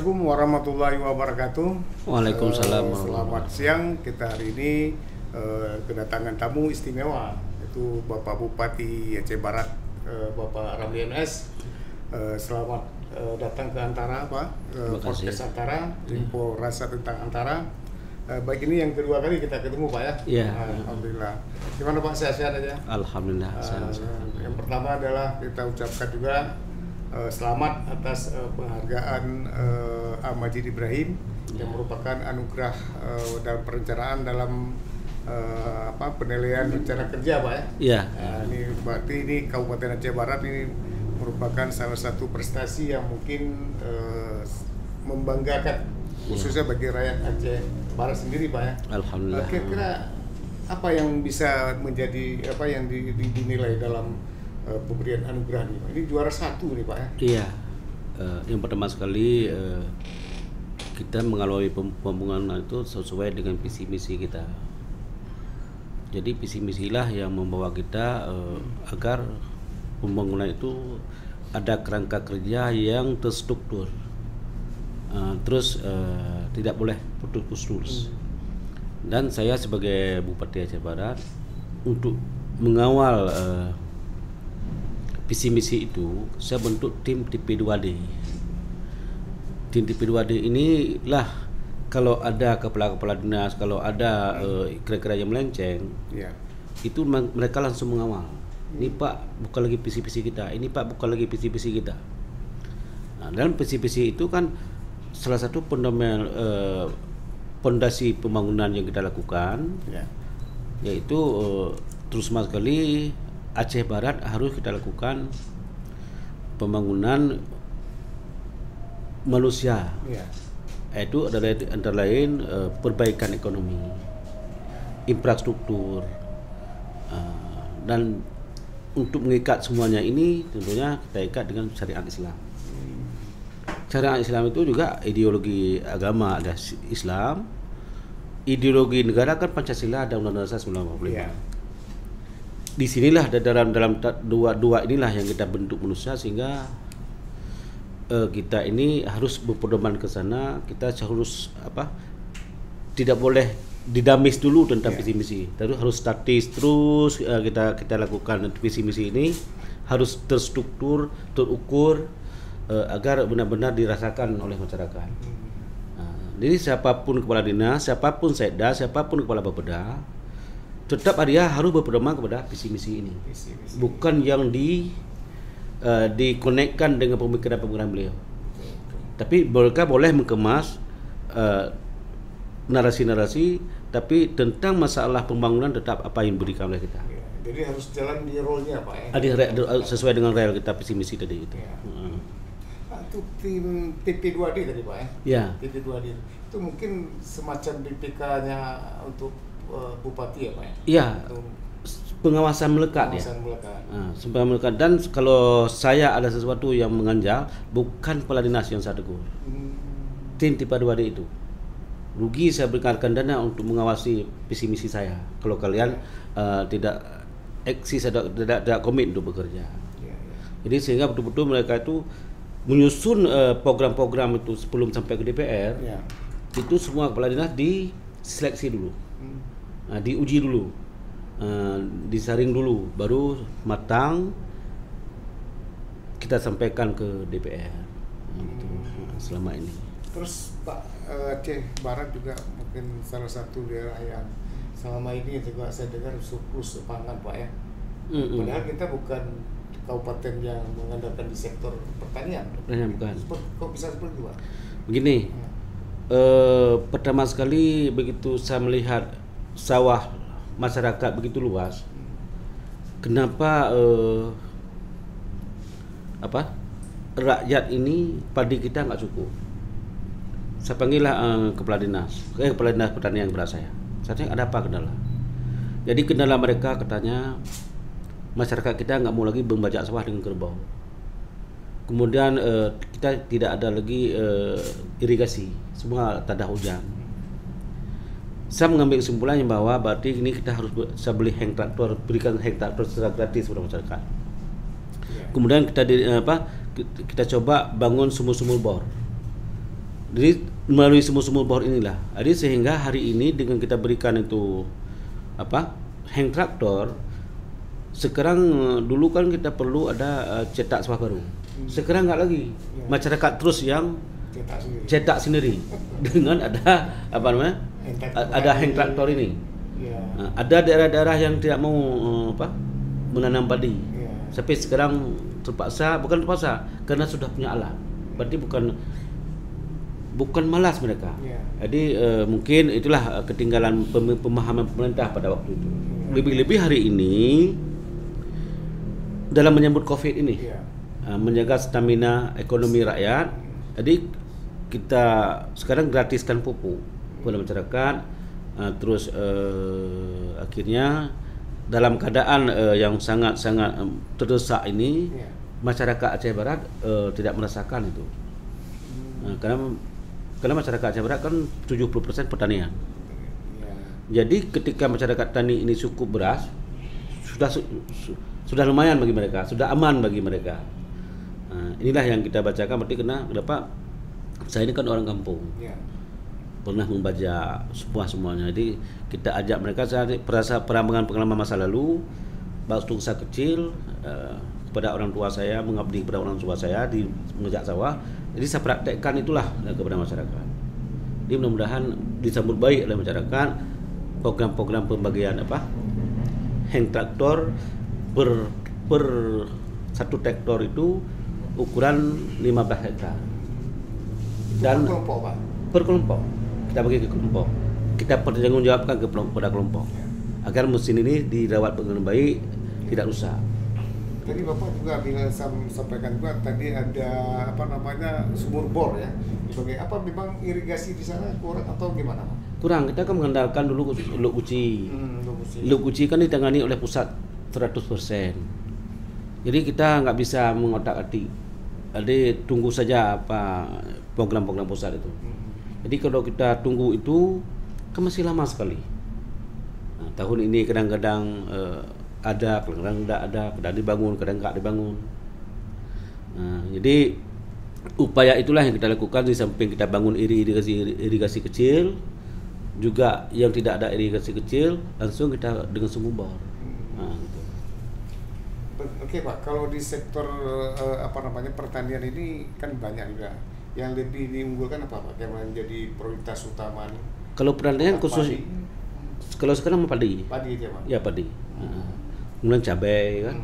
Assalamualaikum warahmatullahi wabarakatuh. Waalaikumsalam Selamat siang. Kita hari ini kedatangan tamu istimewa, yaitu Bapak Bupati Aceh Barat, Bapak Ramli MS. Selamat datang ke Antara, Pak. Podcast Antara, info rasa tentang Antara. Baik, ini yang kedua kali kita ketemu, Pak ya. Iya. Alhamdulillah. Gimana Pak, sehat-sehat aja? Alhamdulillah. Yang pertama adalah kita ucapkan juga selamat atas penghargaan Majid Ibrahim yang merupakan anugerah dalam perencanaan dalam penilaian rencana kerja, Pak ya. Iya. Ini berarti ini Kabupaten Aceh Barat ini merupakan salah satu prestasi yang mungkin membanggakan, khususnya bagi rakyat Aceh Barat sendiri, Pak ya. Alhamdulillah. Kira-kira apa yang bisa menjadi apa yang dinilai dalam pemberian anugerah ini? Ini juara 1 nih, Pak ya. Iya. Yang pertama sekali kita mengalami pembangunan itu sesuai dengan visi misi kita. Jadi visi misilah yang membawa kita agar pembangunan itu ada kerangka kerja yang terstruktur, terus tidak boleh putus-putus. Dan saya sebagai Bupati Aceh Barat untuk mengawal visi misi itu, saya bentuk tim TP2D. Tim TP2D inilah kalau ada kepala-kepala dinas, kalau ada kira-kira yang melenceng, itu mereka langsung mengawal. Ini Pak, bukan lagi visi-visi kita. Ini Pak, bukan lagi visi-visi kita. Nah, dalam visi-visi itu kan salah satu fundamental pondasi pembangunan yang kita lakukan, yaitu terutama sekali Aceh Barat harus kita lakukan pembangunan manusia, yaitu antara lain perbaikan ekonomi, infrastruktur, dan untuk mengikat semuanya ini tentunya kita ikat dengan syariat Islam. Syariat Islam itu juga ideologi agama ada Islam, ideologi negara kan Pancasila, ada Undang-Undang Dasar 1945. Disinilah dalam dua inilah yang kita bentuk manusia, sehingga kita ini harus berpedoman ke sana. Kita harus tidak boleh didamis dulu tentang visi misi, terus harus statis terus. Kita lakukan visi misi ini harus terstruktur, terukur, agar benar-benar dirasakan oleh masyarakat. Jadi siapapun kepala dinas, siapapun sekda, siapapun kepala bapeda, tetap dia harus berpedoman kepada visi misi ini, bukan yang dikonekkan dengan pemikiran beliau. Tapi mereka boleh mengemas narasi-narasi, tapi tentang masalah pembangunan tetap apa yang diberikan oleh kita. Jadi harus jalan di role-nya, Pak ya. Sesuai dengan rel kita visi misi tadi itu. Itu tim TP2D tadi, Pak ya. Ya. TP2D itu mungkin semacam BPK-nya untuk Bupati ya, Pak ya? Iya, pengawasan melekat ya. Pengawasan melekat. Dan kalau saya ada sesuatu yang mengganjal, bukan kepala dinas yang saya tegur. Tim TP2D itu rugi saya berikan dana untuk mengawasi visi misi saya. Kalau kalian tidak eksis, tidak komit untuk bekerja. Jadi sehingga betul-betul mereka itu menyusun program-program itu sebelum sampai ke DPR. Itu semua kepala dinas diseleksi dulu. Diuji dulu, disaring dulu, baru matang kita sampaikan ke DPR. Gitu, selama ini. Terus Pak, Aceh Barat juga mungkin salah satu daerah yang selama ini juga saya dengar surplus pangan, Pak ya. Padahal kita bukan kabupaten yang mengandalkan di sektor pertanian. Bukan. Kok bisa seperti itu, Pak? Begini, pertama sekali begitu saya melihat sawah masyarakat begitu luas, kenapa rakyat ini padi kita nggak cukup? Saya panggillah kepala dinas pertanian kepada saya. Saya ada apa kendala? Jadi kendala mereka katanya masyarakat kita nggak mau lagi membajak sawah dengan kerbau. Kemudian kita tidak ada lagi irigasi, semua tak ada hujan. Saya mengambil kesimpulannya bahwa berarti ini kita harus beli hand traktor, berikan hand traktor secara gratis kepada masyarakat. Kemudian kita coba bangun sumur-sumur bor. Jadi melalui sumur-sumur bor inilah. Jadi sehingga hari ini dengan kita berikan itu hand traktor, sekarang dulu kan kita perlu ada cetak sawah baru. Sekarang nggak lagi. Masyarakat terus yang cetak sendiri dengan ada ada hand traktor ini. Ada daerah-daerah yang tidak mau menanam padi. Tapi sekarang bukan terpaksa karena sudah punya alat. Berarti bukan malas mereka. Jadi mungkin itulah ketinggalan pemahaman pemerintah pada waktu itu. Lebih-lebih hari ini dalam menyambut Covid ini, menjaga stamina ekonomi rakyat. Jadi kita sekarang gratiskan pupuk kepada masyarakat. Terus akhirnya dalam keadaan yang sangat-sangat terdesak ini, masyarakat Aceh Barat tidak merasakan itu. Karena masyarakat Aceh Barat kan 70% pertanian. Jadi ketika masyarakat tani ini cukup beras, sudah lumayan bagi mereka, sudah aman bagi mereka. Inilah yang kita bacakan. Berarti kenapa saya ini kan orang kampung, pernah membaca semuanya. Jadi kita ajak mereka pengalaman masa lalu, waktu saya kecil, kepada orang tua saya, mengabdi kepada orang tua saya di mengerjak sawah. Jadi saya praktekkan itulah kepada masyarakat. Jadi mudah-mudahan disambut baik oleh masyarakat program-program pembagian hand traktor per satu traktor itu ukuran 15 hektar. Dan per kelompok. Kita bagi ke kelompok. Kita pertanggungjawabkan kepada kelompok agar mesin ini dirawat dengan baik, tidak rusak. Tadi Bapak juga sampaikan juga tadi ada sumur bor ya. Sebagai memang irigasi di sana kurang atau gimana Pak? Kurang. Kita kan mengandalkan dulu Luk Uci. Luk Uci kan ditangani oleh pusat 100%. Jadi kita nggak bisa mengotak-atik. Jadi tunggu saja program-program pusat itu. Jadi kalau kita tunggu itu kan masih lama sekali. Tahun ini kadang-kadang ada, kadang-kadang tidak ada, kadang dibangun, kadang nggak dibangun. Jadi upaya itulah yang kita lakukan. Di samping kita bangun irigasi kecil, juga yang tidak ada irigasi kecil langsung kita dengan sumur bor. Gitu. Oke Pak, kalau di sektor pertanian ini kan banyak juga. Yang lebih diunggulkan apa Pak? Yang menjadi prioritas utama nih? Kalau pertanian khusus, kalau sekarang padi. Padi aja Pak? Ya padi. Kemudian cabai kan.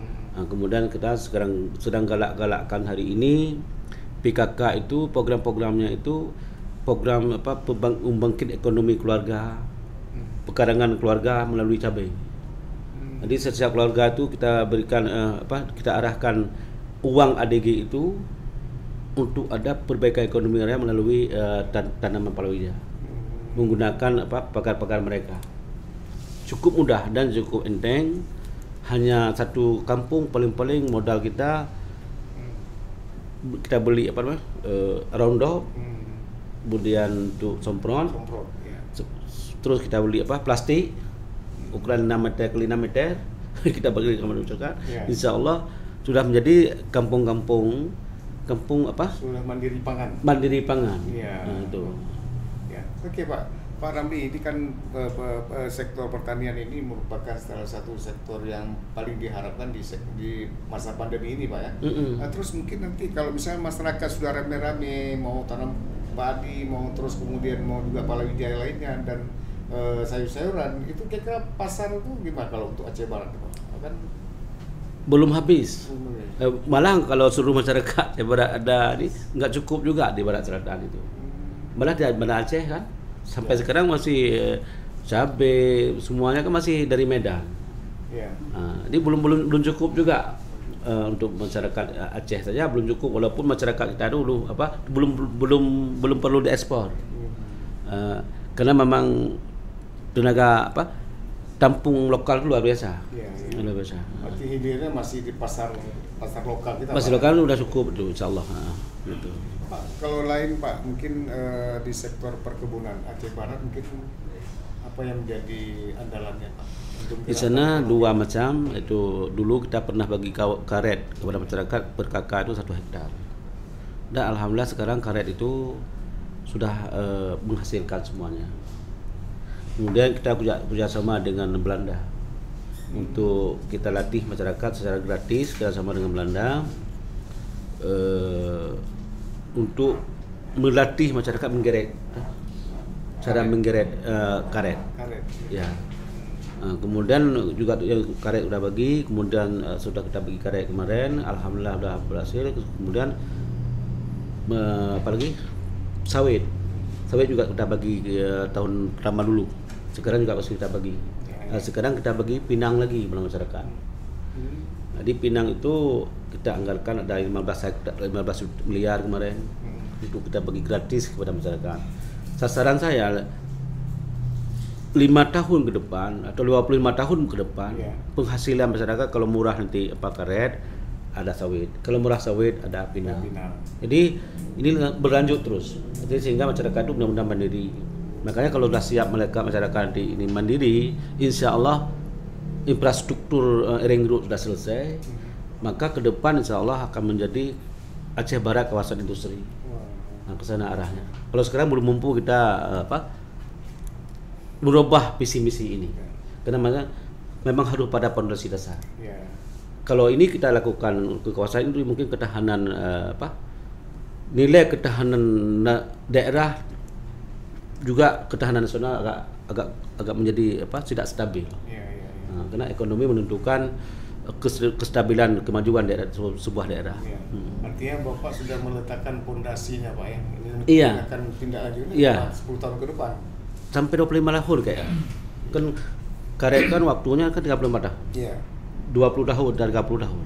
Kemudian kita sekarang sedang galak-galakkan hari ini PKK itu program-programnya itu program pembangkit ekonomi keluarga, pekarangan keluarga melalui cabai. Jadi setiap keluarga itu kita berikan kita arahkan uang ADG itu untuk ada perbaikan ekonomi rakyat melalui tanaman palawija menggunakan pakar-pakar mereka. Cukup mudah dan cukup enteng. Hanya satu kampung paling-paling modal kita beli roundop, kemudian untuk sompron, terus kita beli plastik ukuran 6 meter kali 6 meter kita bagi ke masyarakat. Insya Allah sudah menjadi kampung sudah mandiri pangan. Mandiri pangan. Itu. Oke Pak Ramli, ini kan sektor pertanian ini merupakan salah satu sektor yang paling diharapkan di masa pandemi ini Pak ya. Terus mungkin nanti kalau misalnya masyarakat sudah rame-rame mau tanam padi, mau terus kemudian mau juga palawija lainnya dan sayur-sayuran, itu kira-kira pasar itu gimana kalau untuk Aceh Barat Pak? Kan belum habis. Malah kalau seluruh masyarakat Aceh Barat ada ini nggak cukup juga di Barat Selatan itu. Malah di Banda Aceh kan sampai sekarang masih cabai semuanya kan masih dari Medan. Ini belum cukup juga untuk masyarakat Aceh saja belum cukup, walaupun masyarakat kita dulu belum perlu diekspor. Karena memang tenaga tampung lokal luar biasa. Luar biasa. Berarti hilirnya masih di pasar lokal kita. Pasar lokal udah cukup tuh insyaallah. Gitu. Pak, kalau lain Pak, mungkin di sektor perkebunan Aceh Barat mungkin apa yang menjadi andalannya Pak? Di sana dua macam, itu dulu kita pernah bagi karet kepada masyarakat per kakak itu 1 hektar. Dan alhamdulillah sekarang karet itu sudah menghasilkan semuanya. Kemudian kita kerjasama dengan Belanda untuk kita latih masyarakat secara gratis kerjasama dengan Belanda untuk melatih masyarakat menggeret, cara menggeret karet. Ya. Kemudian juga karet sudah bagi, kemudian sudah kita bagi karet kemarin, alhamdulillah sudah berhasil. Kemudian apalagi sawit juga kita bagi tahun pertama dulu. Sekarang juga masih kita bagi. Sekarang kita bagi pinang lagi pada masyarakat. Jadi pinang itu kita anggarkan ada 15 miliar kemarin untuk kita bagi gratis kepada masyarakat. Sasaran saya 5 tahun ke depan atau 55 tahun ke depan penghasilan masyarakat kalau murah nanti karet ada sawit, kalau murah sawit ada pinang. Jadi ini berlanjut terus. Jadi sehingga masyarakat itu benar-benar mandiri. Makanya kalau sudah siap masyarakat ini mandiri, insya Allah infrastruktur ring road sudah selesai, maka ke depan insya Allah akan menjadi Aceh Barat kawasan industri. Nah, ke sana arahnya. Kalau sekarang belum mampu kita merubah visi misi ini, karena memang harus pada fondasi dasar. Kalau ini kita lakukan ke kawasan itu mungkin ketahanan nilai ketahanan daerah juga ketahanan nasional agak menjadi tidak stabil. Nah, karena ekonomi menentukan kestabilan kemajuan daerah sebuah daerah. Artinya Bapak sudah meletakkan pondasinya Pak ya. Ini akan tindak lanjut 10 tahun ke depan. Sampai 25 tahun kayak. Kan karet kan waktunya kan 35 tahun. 20 tahun dan 30 tahun.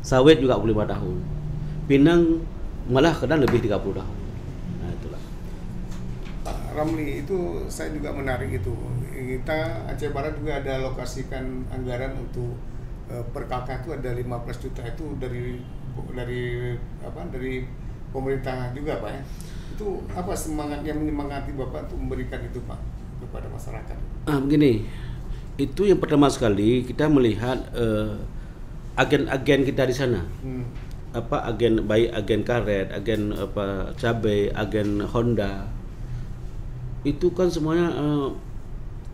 Sawit juga 25 tahun. Pinang malah kadang lebih 30 tahun. Nah, itulah. Pak Ramli, itu saya juga menarik itu. Kita Aceh Barat juga ada alokasikan anggaran untuk per kakak itu ada 15 juta itu dari pemerintah juga Pak ya. Itu apa semangat yang menyemangati Bapak untuk memberikan itu Pak kepada masyarakat? Begini, itu yang pertama sekali kita melihat agen-agen kita di sana. Agen karet, agen cabai, agen Honda. Itu kan semuanya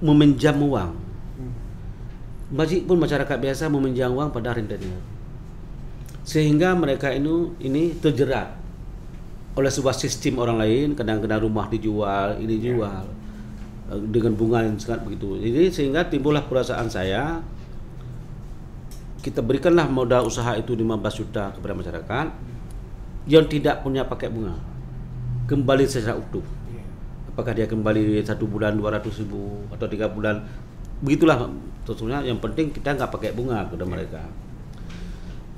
meminjam uang. Pun masyarakat biasa meminjam uang pada rentenir. Sehingga mereka ini terjerat oleh sebuah sistem orang lain, kadang-kadang rumah dijual, ini dijual dengan bunga yang sangat begitu. Jadi sehingga timbullah perasaan saya, kita berikanlah modal usaha itu 15 juta kepada masyarakat yang tidak punya pakai bunga, kembali secara utuh. Apakah dia kembali 1 bulan 200 ribu atau 3 bulan, begitulah. Tentunya yang penting kita nggak pakai bunga kepada mereka.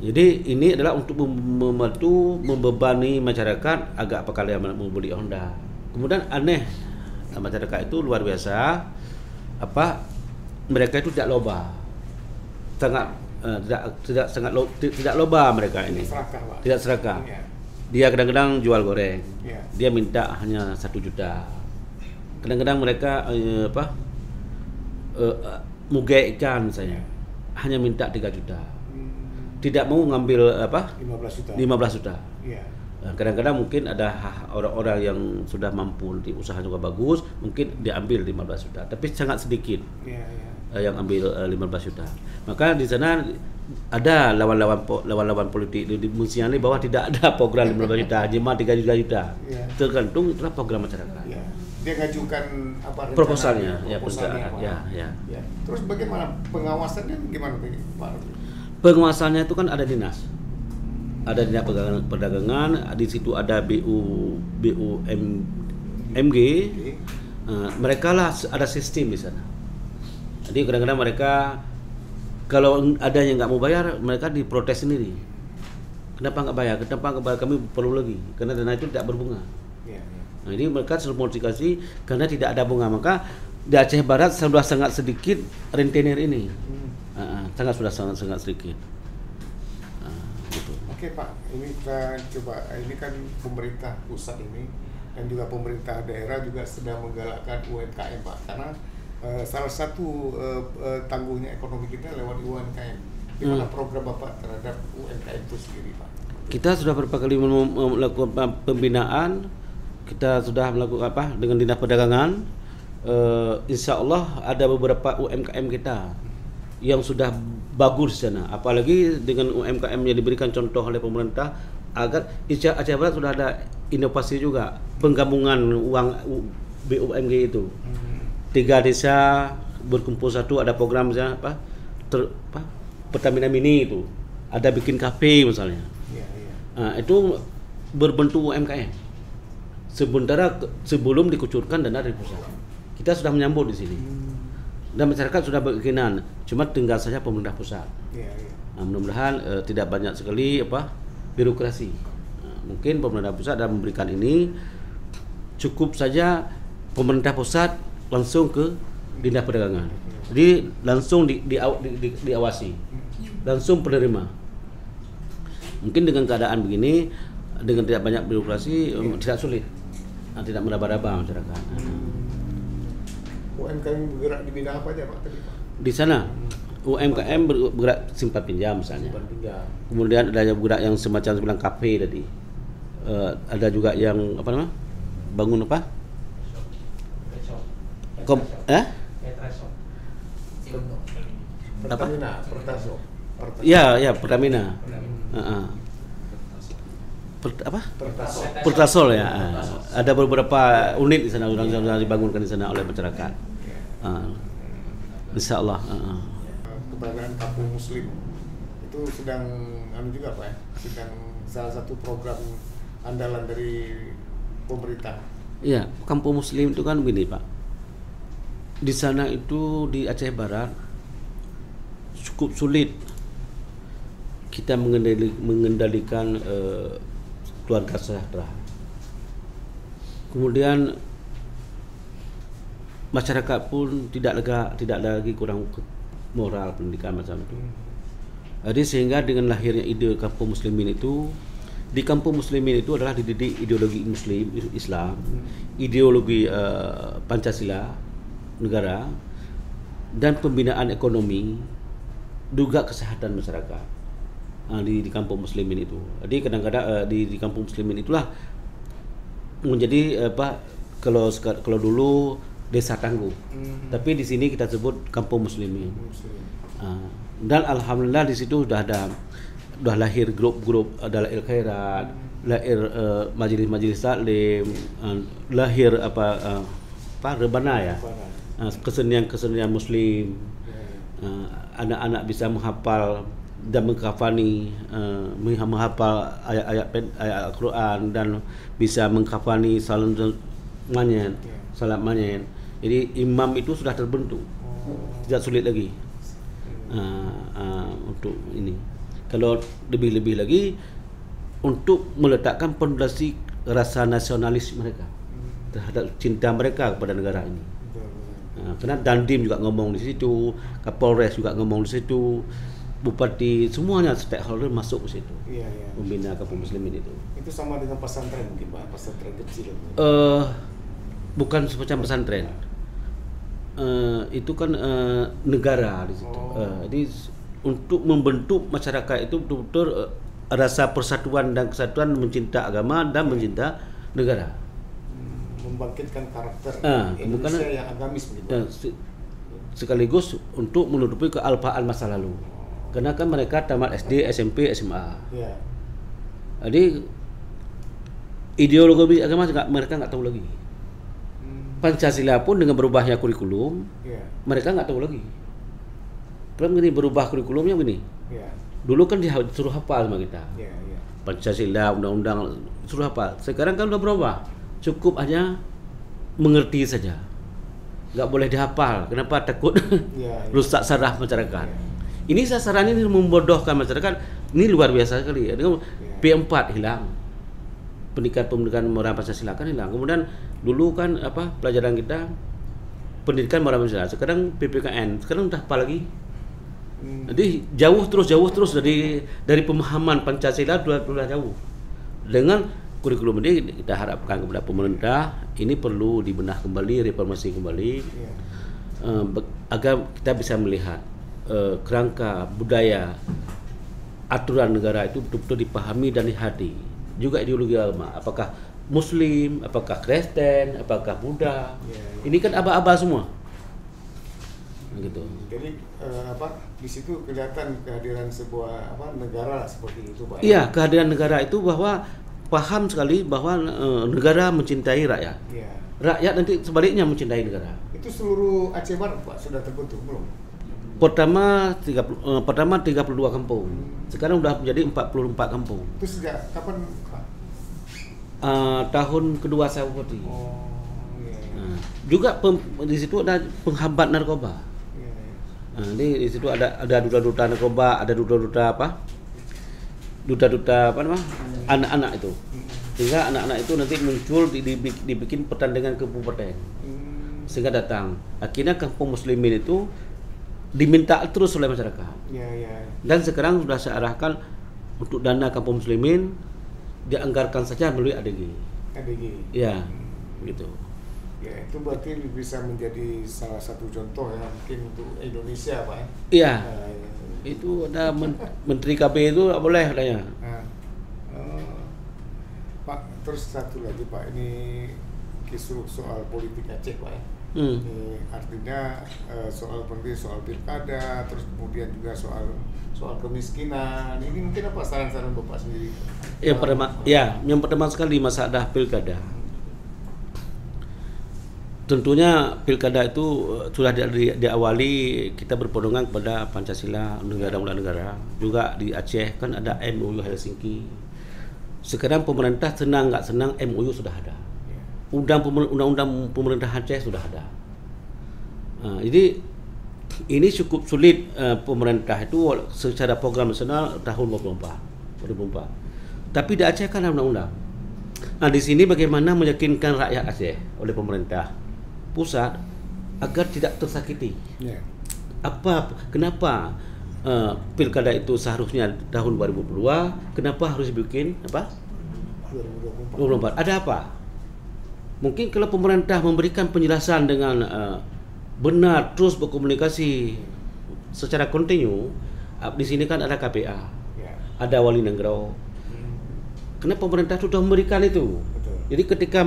Jadi ini adalah untuk membantu membebani masyarakat agak apakah dia membeli Honda. Kemudian aneh, masyarakat itu luar biasa, mereka itu tidak loba, tidak loba mereka ini, tidak serakah. Dia kadang-kadang jual goreng, dia minta hanya 1 juta. Kadang-kadang mereka mugai ikan misalnya, hanya minta 3 juta. Tidak mau ngambil 15 juta. Kadang-kadang mungkin ada orang-orang yang sudah mampu, usaha juga bagus, mungkin diambil 15 juta, tapi sangat sedikit yang ambil 15 juta. Maka di sana ada lawan-lawan politik di mensinyali bahwa tidak ada program 15 juta, cuma 3 juta. Tergantung itulah program masyarakat. Dia ngajukan proposalnya. Terus bagaimana pengawasannya gimana Pak? Pengawasannya itu kan ada dinas. Ada dinas perdagangan, di situ ada BUMG. Mereka lah ada sistem di sana. Jadi kadang-kadang mereka kalau ada yang nggak mau bayar, mereka diprotes sendiri. Kenapa nggak bayar? Kenapa nggak bayar? Kami perlu lagi, karena dana itu tidak berbunga. Nah, ini mereka sertifikasi karena tidak ada bunga. Maka di Aceh Barat sudah sangat sedikit rentenir ini. Sangat sedikit. Gitu. Oke Pak, ini kita coba, ini kan pemerintah pusat ini dan juga pemerintah daerah juga sedang menggalakkan UMKM Pak, karena salah satu tangguhnya ekonomi kita lewat UMKM. Gimana program Bapak terhadap UMKM itu sendiri Pak? Kita sudah beberapa kali melakukan pembinaan kita sudah melakukan apa dengan Dinas Perdagangan. Insya Allah ada beberapa UMKM kita yang sudah bagus di sana. Apalagi dengan UMKM yang diberikan contoh oleh pemerintah, agar Aceh Barat sudah ada inovasi juga penggabungan uang BUMG itu. 3 desa berkumpul satu, ada program misalnya Pertamina Mini itu, ada bikin kafe misalnya. Itu berbentuk UMKM. Sementara sebelum dikucurkan dana dari pusat, kita sudah menyambut di sini. Dan masyarakat sudah berkenan, cuma tinggal saja pemerintah pusat. Nah, mudah-mudahan tidak banyak sekali birokrasi. Mungkin pemerintah pusat dalam memberikan ini, cukup saja pemerintah pusat langsung ke Dinas Perdagangan. Jadi langsung diawasi, langsung penerima. Mungkin dengan keadaan begini, dengan tidak banyak birokrasi, tidak sulit, tidak meraba-raba masyarakat. UMKM bergerak di bidang apa aja Pak tadi Pak? Di sana UMKM bergerak simpan pinjam misalnya. Simpan pinjam. Kemudian ada yang bergerak yang semacam bilang kafe tadi. Ada juga yang bangun apa? Pertamina, Pertaso. Ya, Pertamina. Pertasol ya. Ada beberapa unit di sana sudah dibangunkan di sana oleh masyarakat. Insya Allah. Kebanggaan Kampung Muslim itu sedang juga Pak ya, sedang salah satu program andalan dari pemerintah. Iya, Kampung Muslim itu kan begini Pak. Di sana itu di Aceh Barat cukup sulit kita mengendalikan keluarga sejahtera. Kemudian masyarakat pun tidak lagi kurang moral pendidikan macam itu. Jadi sehingga dengan lahirnya ide Kampung Muslimin itu, di Kampung Muslimin itu adalah dididik ideologi Islam, ideologi Pancasila negara, dan pembinaan ekonomi, juga kesehatan masyarakat. Di Kampung Muslimin itu. Jadi kadang-kadang di Kampung Muslimin itulah menjadi kalau dulu desa tangguh. Tapi di sini kita sebut Kampung Muslimin. Dan alhamdulillah di situ sudah lahir grup-grup, ada lahir khairat, lahir majelis-majelis taklim, lahir rebana ya. Kesenian muslim. Anak-anak bisa menghafal dan menghafali menghafal ayat-ayat Al-Quran dan bisa menghafali salat manyen. Jadi imam itu sudah terbentuk, tidak sulit lagi untuk ini. Kalau lebih lagi untuk meletakkan fondasi rasa nasionalis mereka terhadap cinta mereka kepada negara ini. Karena Dandim juga ngomong di situ, Kapolres juga ngomong di situ, Bupati, semuanya stakeholder masuk ke situ. Membina Kampung Muslimin itu. Itu sama dengan pesantren mungkin Pak, pesantren kecil. Bukan semacam pesantren. Itu kan negara di situ. Jadi untuk membentuk masyarakat itu betul-betul rasa persatuan dan kesatuan, mencinta agama dan mencinta negara. Membangkitkan karakter Indonesia bukan yang agamis begitu. Sekaligus untuk menutupi kealpaan masa lalu. Karena kan mereka tamat SD, SMP, SMA. Jadi ideologi agama mereka nggak tahu lagi. Pancasila pun dengan berubahnya kurikulum, mereka nggak tahu lagi. Kalau begini berubah kurikulumnya begini. Dulu kan disuruh hafal sama kita. Pancasila, undang-undang suruh hafal. Sekarang kan udah berubah. Cukup hanya mengerti saja. Nggak boleh dihafal. Kenapa? Takut rusak saraf masyarakat. Ini sasarannya ini membodohkan masyarakat. Ini luar biasa sekali. P4 hilang. Pendidikan moral Pancasila kan hilang. Kemudian dulu kan pelajaran kita pendidikan moral Pancasila. Sekarang PPKN. Sekarang udah apa lagi? Jadi jauh terus dari pemahaman Pancasila sudah jauh. Dengan kurikulum ini kita harapkan kepada pemerintah ini perlu dibenah kembali, reformasi kembali, agar kita bisa melihat kerangka budaya aturan negara itu betul-betul dipahami dan dihati. Juga ideologi agama, apakah Muslim, apakah Kristen, apakah Buddha. Ya, ya. Ini kan aba-aba semua. Gitu. Jadi di situ kelihatan kehadiran sebuah negara seperti itu, Pak. Iya, kehadiran negara itu bahwa paham sekali bahwa negara mencintai rakyat. Iya. Rakyat nanti sebaliknya mencintai negara. Itu seluruh Aceh Barat, Pak, sudah terbentuk belum? Pertama 32 kampung. Sekarang sudah menjadi 44 kampung. Itu sejak kapan, Pak? Tahun kedua saya bupati. Oh, iya. Nah, juga di situ ada penghambat narkoba. Iya, iya. Nah, di situ ada duta-duta narkoba, ada duta-duta duta-duta anak-anak itu. Sehingga anak-anak itu nanti muncul dibikin pertandingan kabupaten. Sehingga datang. Akhirnya kampung muslimin itu diminta terus oleh masyarakat. Iya, iya. Dan sekarang sudah saya arahkan untuk dana kampung muslimin dianggarkan saja melalui ADG. ADG. Ya, gitu. Ya, itu berarti bisa menjadi salah satu contoh ya mungkin untuk Indonesia, Pak. Iya. Nah, ya. Itu ada Menteri KB itu tak boleh katanya. Nah, Pak, terus satu lagi, Pak, ini kisruh soal politik Aceh, Pak. Ini artinya soal pilkada, terus kemudian juga soal kemiskinan. Ini mungkin apa saran-saran Bapak sendiri? Yang pertama sekali masalah pilkada. Tentunya pilkada itu sudah diawali kita berpedoman kepada Pancasila, negara mula negara. Juga di Aceh kan ada MOU Helsinki. Sekarang pemerintah senang nggak senang MOU sudah ada. Undang-undang pemerintah Aceh sudah ada. Jadi ini cukup sulit pemerintah itu secara program nasional tahun 2004. Tapi di Aceh kan ada undang-undang. Nah, di sini bagaimana meyakinkan rakyat Aceh oleh pemerintah pusat agar tidak tersakiti. Yeah. Kenapa pilkada itu seharusnya tahun 2022, kenapa harus bikin 2024? Ada apa? Mungkin kalau pemerintah memberikan penjelasan dengan benar, terus berkomunikasi secara kontinu, di sini kan ada KPA, ada wali negara. Karena pemerintah sudah memberikan itu. Betul. Jadi ketika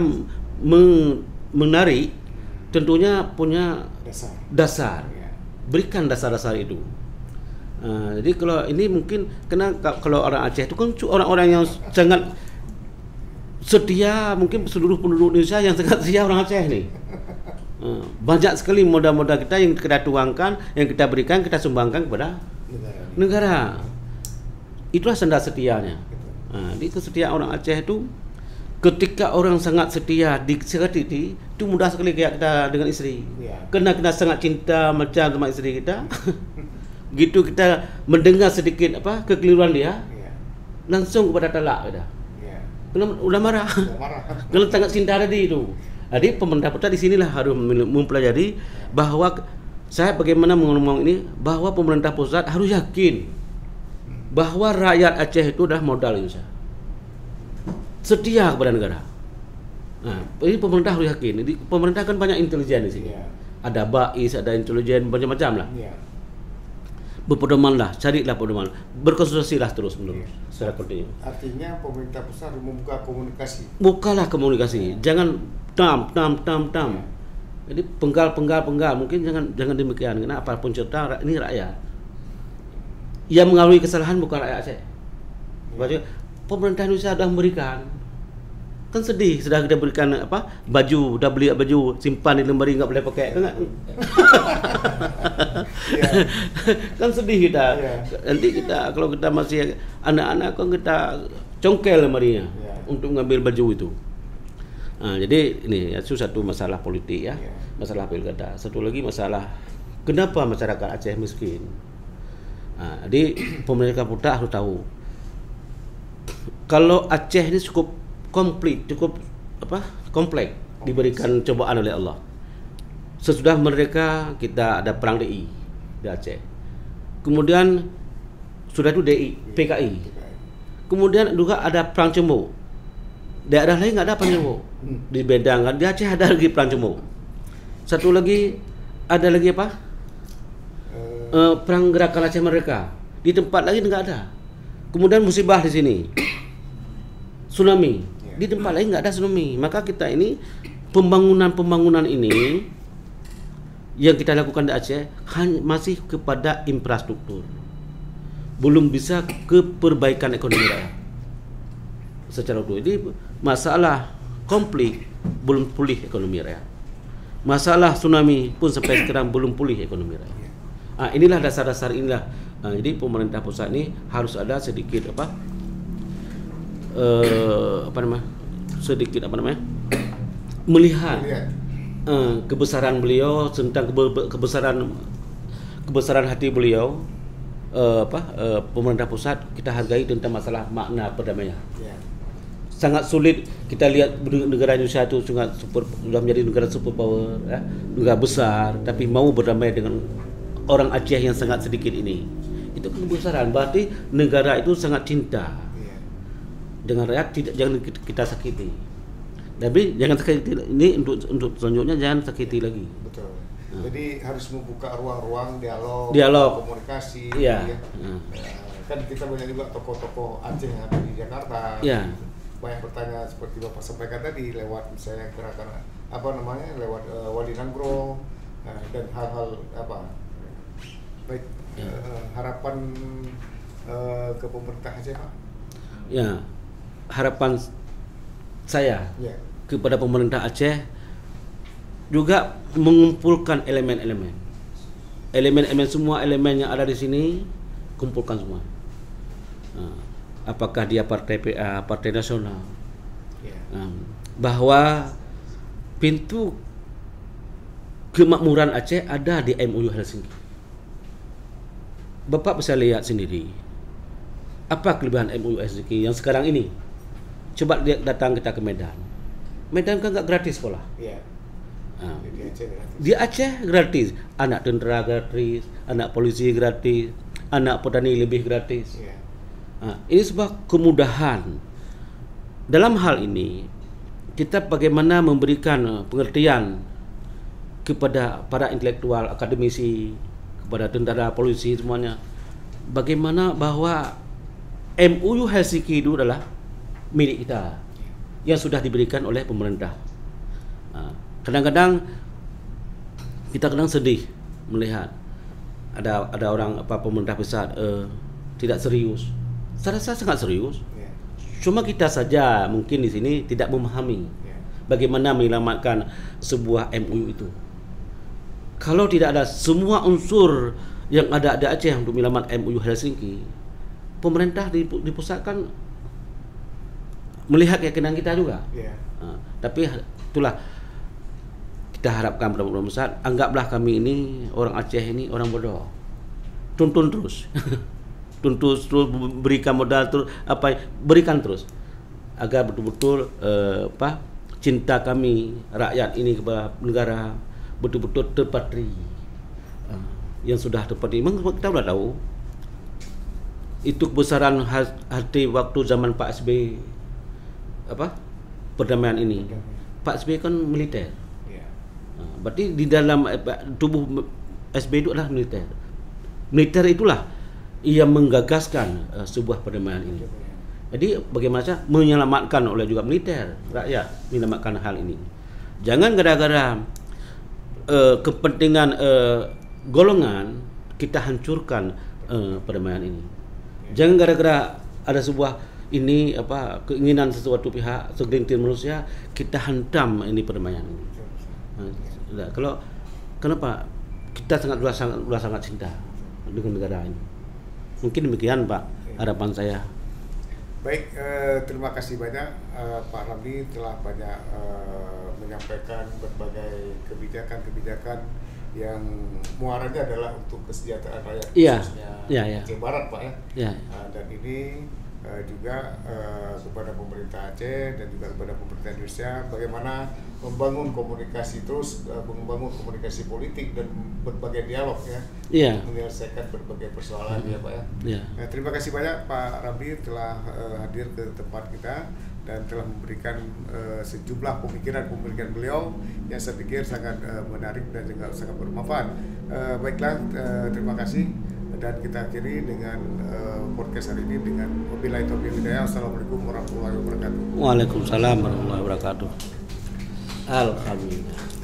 menarik, tentunya punya dasar. Berikan dasar-dasar itu. Jadi kalau ini mungkin kalau orang Aceh itu kan orang-orang yang sangat setia, mungkin seluruh penduduk Indonesia yang sangat setia orang Aceh nih. Banyak sekali modal-modal kita yang kita tuangkan, yang kita berikan, kita sumbangkan kepada negara. Itulah senda setianya. Jadi kesetiaan orang Aceh itu, ketika orang sangat setia itu mudah sekali kayak kita dengan istri. Karena kita sangat cinta macam sama istri kita. Gitu kita mendengar sedikit kekeliruan dia, langsung kepada talak kita. Kena udah marah. Kalau sangat cinta tadi itu. Jadi pemerintah pusat di sinilah harus mempelajari bahwa saya bagaimana ngomong ini, bahwa pemerintah pusat harus yakin bahwa rakyat Aceh itu dah modal Indonesia, setia kepada negara. Nah, ini pemerintah harus yakin. Jadi pemerintah kan banyak intelijen di sini. Ada BAIS, ada intelijen macam-macam lah. Berpedomanlah, carilah pedoman, berkonsultasilah terus menerus secara kontinu. Artinya pemerintah pusat harus membuka komunikasi. Bukalah komunikasi, jangan tam. Jadi penggal, mungkin jangan demikian. Karena apapun cerita ini rakyat. Yang mengalami kesalahan bukan rakyat Aceh. Maksudnya pemerintah Indonesia sudah memberikan. Kan sedih, sudah kita berikan baju, sudah beli baju, simpan di lemari enggak boleh pakai kan. Kan sedih kita. Nanti kita kalau kita masih anak-anak kan kita congkel lemarinya untuk ngambil baju itu. Jadi ini itu satu masalah politik ya, masalah pilkada. Satu lagi masalah kenapa masyarakat Aceh miskin. Jadi pemerintah pusat harus tahu kalau Aceh ini cukup kompleks diberikan cobaan oleh Allah. Sesudah mereka kita ada perang DI di Aceh. Kemudian sudah itu DI, PKI. Kemudian juga ada perang cembuk. Daerah lain enggak ada perang cembuk. Di Bedang di Aceh ada lagi perang cembuk. Satu lagi ada lagi perang gerakan Aceh Merdeka. Di tempat lain enggak ada. Kemudian musibah di sini. Tsunami. Di tempat lain nggak ada tsunami. Maka kita ini pembangunan ini yang kita lakukan di Aceh masih kepada infrastruktur, belum bisa ke perbaikan ekonomi rakyat secara utuh. Jadi masalah konflik belum pulih ekonomi rakyat. Masalah tsunami pun sampai sekarang belum pulih ekonomi rakyat. Inilah dasar-dasar inilah. Jadi pemerintah pusat ini harus ada sedikit melihat kebesaran beliau tentang kebesaran hati beliau. Pemerintah pusat kita hargai tentang masalah makna perdamaian. Sangat sulit kita lihat negara Indonesia itu sudah menjadi negara superpower, negara besar, tapi mau berdamai dengan orang Aceh yang sangat sedikit ini. Itu kebesaran, berarti negara itu sangat cinta dengan rakyat, jangan kita sakiti. Tapi jangan sakiti ini untuk selanjutnya, jangan sakiti lagi. Betul. Jadi harus membuka ruang-ruang dialog, komunikasi. Iya. Kan kita banyak juga tokoh-tokoh Aceh yang ada di Jakarta. Iya. Banyak bertanya seperti Bapak sampaikan tadi lewat misalnya gerakan lewat Wali Nanggro dan hal-hal baik. Harapan ke pemerintah Aceh, Pak? Ya, harapan saya kepada pemerintah Aceh juga mengumpulkan elemen-elemen semua elemen yang ada di sini, kumpulkan semua. Apakah dia partai PA, partai nasional, bahwa pintu kemakmuran Aceh ada di MOU Helsinki. Bapak bisa lihat sendiri apa kelebihan MOU Helsinki yang sekarang ini. Coba datang kita ke Medan. Medan kan nggak gratis sekolah. Di Aceh gratis. Anak tentara gratis, anak polisi gratis, anak petani lebih gratis. Ini sebuah kemudahan. Dalam hal ini kita bagaimana memberikan pengertian kepada para intelektual, akademisi, kepada tentara, polisi semuanya, bagaimana bahwa MOU Helsinki itu adalah milik kita yang sudah diberikan oleh pemerintah. Kadang-kadang kita sedih melihat ada orang pemerintah besar tidak serius. Saya rasa sangat serius. Cuma kita saja mungkin di sini tidak memahami bagaimana menyelamatkan sebuah MOU itu. Kalau tidak ada semua unsur yang ada di Aceh untuk menyelamatkan MOU Helsinki, pemerintah di pusat kan melihat keyakinan kita juga. Tapi itulah kita harapkan pada pemerintah pusat, anggaplah kami ini orang Aceh ini orang bodoh. Tuntun terus. Tuntun terus, berikan modal terus, berikan terus agar betul-betul cinta kami rakyat ini kepada negara betul-betul terpatri. Yang sudah terpatri, memang kita sudah tahu itu kebesaran hati waktu zaman Pak SBY perdamaian ini. Pak SBY kan militer. Berarti di dalam tubuh SBY itu adalah militer. Militer itulah ia menggagaskan sebuah perdamaian ini. Jadi bagaimana saja menyelamatkan oleh juga militer, rakyat menyelamatkan hal ini. Jangan gara-gara kepentingan golongan kita hancurkan perdamaian ini. Jangan gara-gara ada sebuah keinginan sesuatu pihak, segelintir manusia, kita hantam ini perdamaian ini. Kenapa kita sangat cinta dengan negara ini. Mungkin demikian Pak harapan saya. Baik, terima kasih banyak Pak Ramli telah banyak menyampaikan berbagai kebijakan yang muaranya adalah untuk kesejahteraan rakyat khususnya Aceh Barat, Pak ya. Dan ini juga kepada pemerintah Aceh dan juga kepada pemerintah Indonesia bagaimana membangun komunikasi terus, membangun komunikasi politik dan berbagai dialog menyelesaikan berbagai persoalan Pak ya. Terima kasih banyak Pak Ramli telah hadir ke tempat kita dan telah memberikan sejumlah pemikiran beliau yang saya pikir sangat menarik dan juga sangat bermanfaat. Baiklah, terima kasih. Dan kita akhiri dengan podcast hari ini dengan wabillahi taufiq wal hidayah. Assalamualaikum warahmatullahi wabarakatuh. Waalaikumsalam warahmatullahi wabarakatuh. Alhamdulillah.